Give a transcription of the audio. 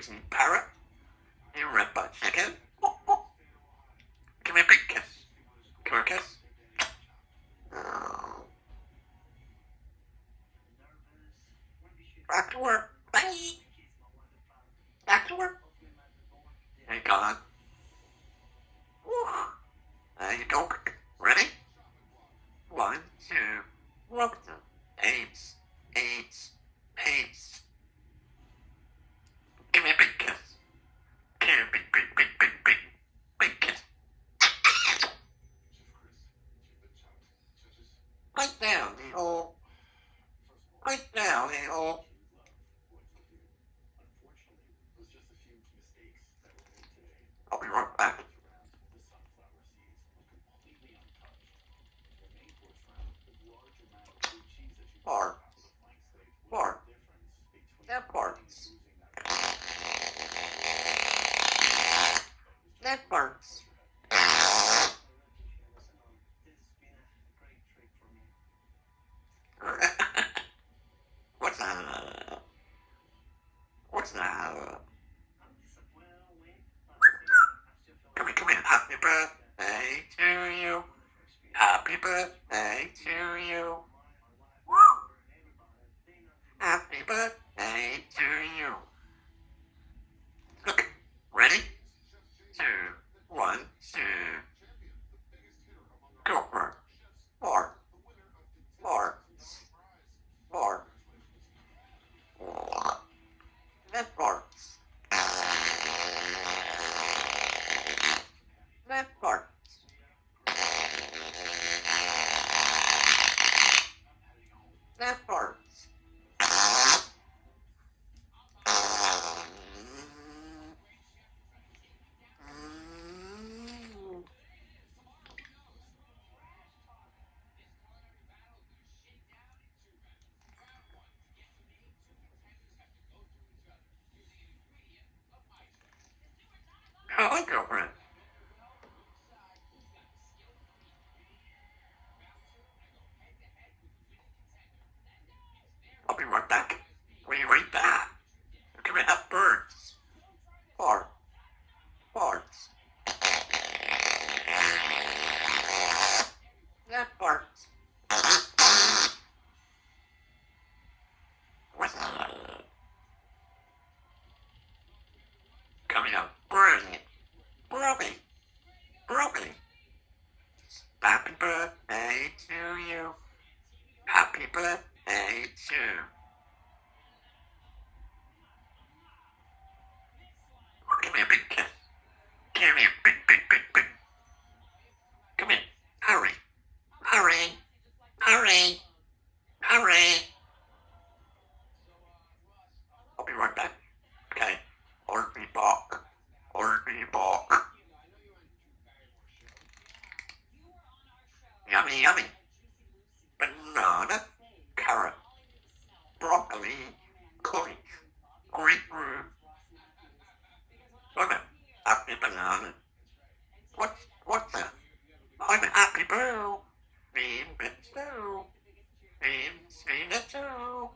Crazy parrot. You red butt chicken. Give me a big kiss. Give me a kiss. Back to work. Bye. Back to work. Hey, God. There you go. Ready? 1, 2. Welcome. AIDS. AIDS. AIDS. Give me a big kiss. Give me a big kiss. Right down, the hole. Right down, the hole. I'll be right back. Parts. That parts. That parts. What's that? What's that? Come here. Happy birthday to you. Happy birthday to you. Happy birthday to you. Okay, ready? 2, 1, 2. Go for it. 4. That parts. That parts. That parts. Hi, girlfriend. I'll be right back. Be right back. Come here, have birds. Parts. That parts. What's that? Coming up. Brilliant. Broken. Happy birthday to you. Happy birthday to you. Give me a big kiss. Give me a big. Come in. Hurry. I'll be right back. Okay. Or be back. Yummy. Banana. Carrot. Broccoli. Curry. Grapefruit. Wait. Happy banana. What's that? I'm a happy boo. Bean bits too. Bean it too.